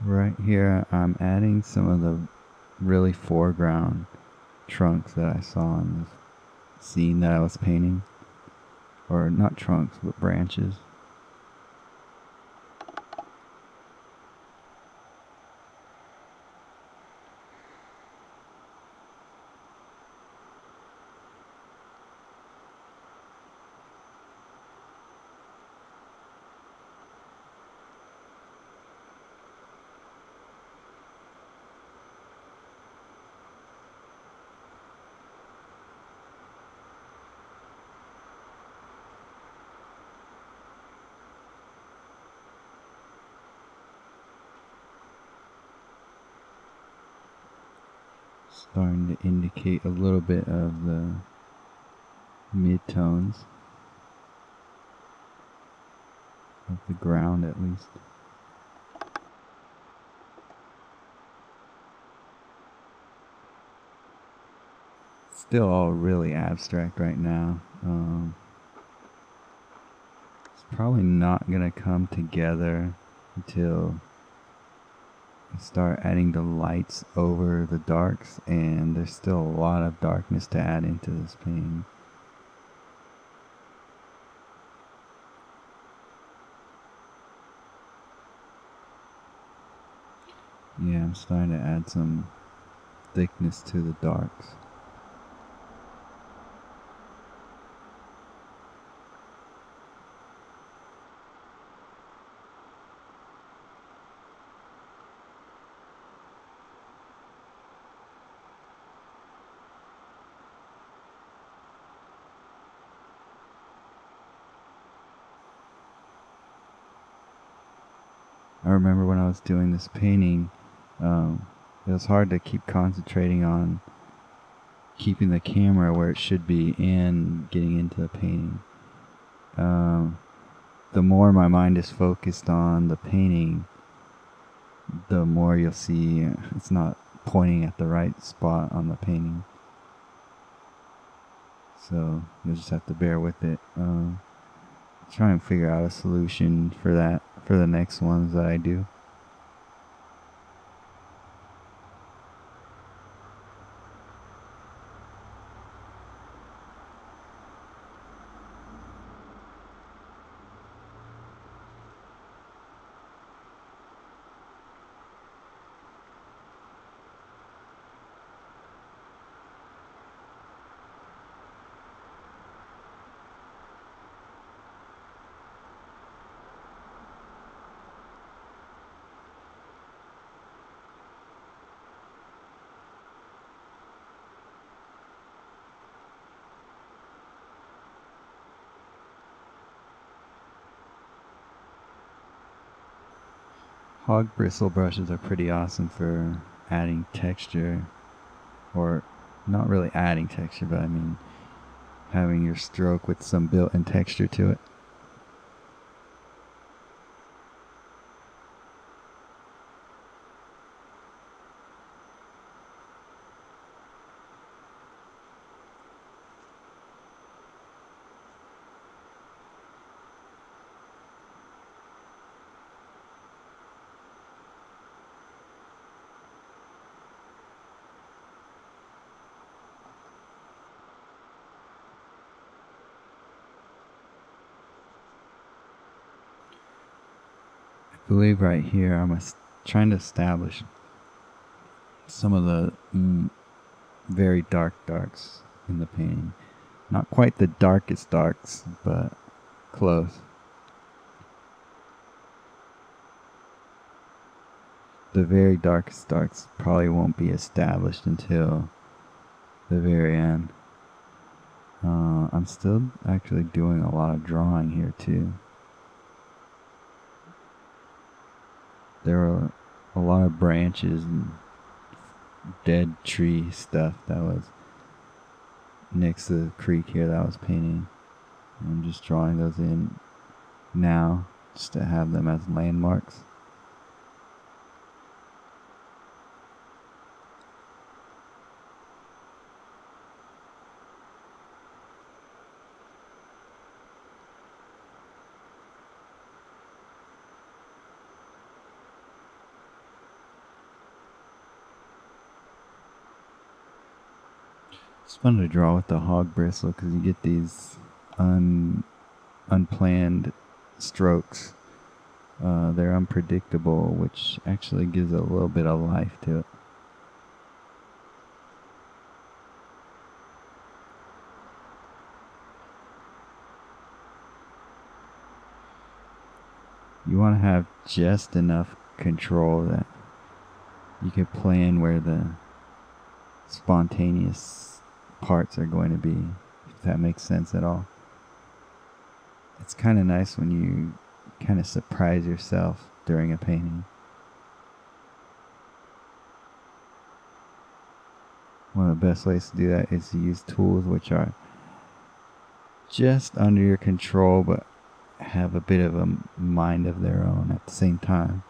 Right here, I'm adding some of the really foreground trunks that I saw in the scene that I was painting. Or not trunks, but branches. Starting to indicate a little bit of the mid-tones of the ground, at least. Still all really abstract right now. It's probably not gonna come together until I start adding the lights over the darks, and there's still a lot of darkness to add into this painting. Yeah, I'm starting to add some thickness to the darks. I remember when I was doing this painting, it was hard to keep concentrating on keeping the camera where it should be and getting into the painting. The more my mind is focused on the painting, the more you'll see it's not pointing at the right spot on the painting. So you'll just have to bear with it. Try and figure out a solution for that for the next ones that I do. Hog bristle brushes are pretty awesome for adding texture, or not really adding texture, but I mean having your stroke with some built-in texture to it. I believe right here I'm trying to establish some of the very dark darks in the painting. Not quite the darkest darks, but close. The very darkest darks probably won't be established until the very end. I'm still actually doing a lot of drawing here too. There were a lot of branches and dead tree stuff that was next to the creek here that I was painting. I'm just drawing those in now just to have them as landmarks. It's fun to draw with the hog bristle because you get these unplanned strokes. They're unpredictable, which actually gives a little bit of life to it. You want to have just enough control that you can plan where the spontaneous parts are going to be, if that makes sense at all. It's kind of nice when you kind of surprise yourself during a painting. One of the best ways to do that is to use tools which are just under your control but have a bit of a mind of their own at the same time.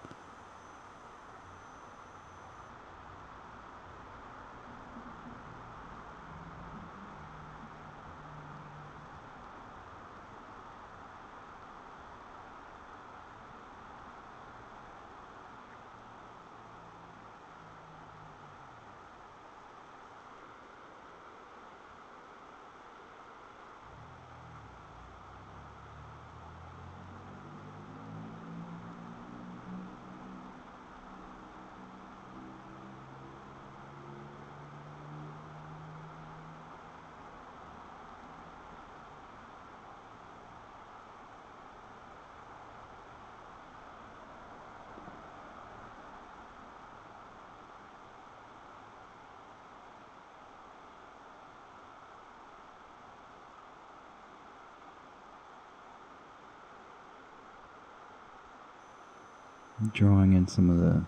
Drawing in some of the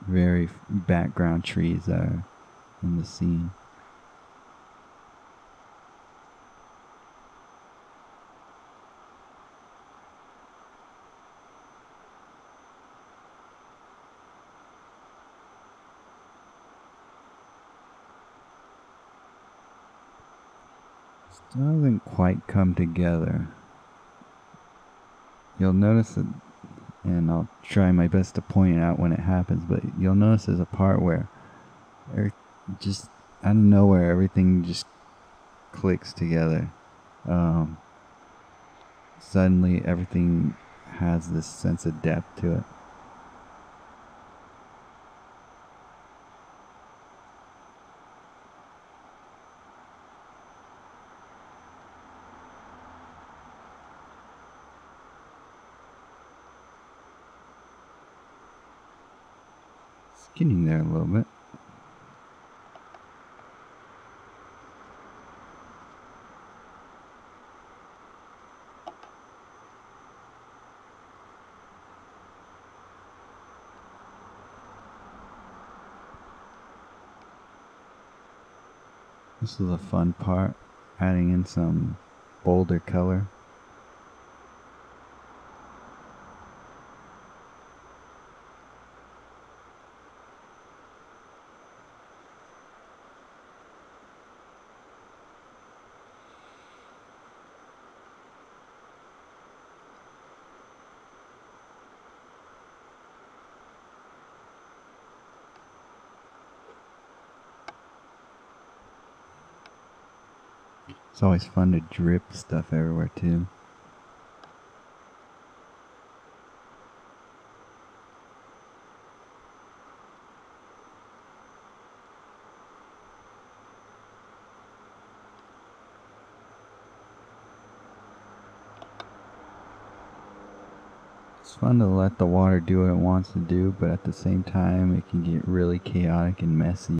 very background trees that are in the scene. Still doesn't quite come together. You'll notice that, and I'll try my best to point it out when it happens, but you'll notice there's a part where just out of nowhere everything just clicks together. Suddenly everything has this sense of depth to it. It's getting there a little bit. This is a fun part, adding in some bolder color. It's always fun to drip stuff everywhere too. It's fun to let the water do what it wants to do, but at the same time it can get really chaotic and messy.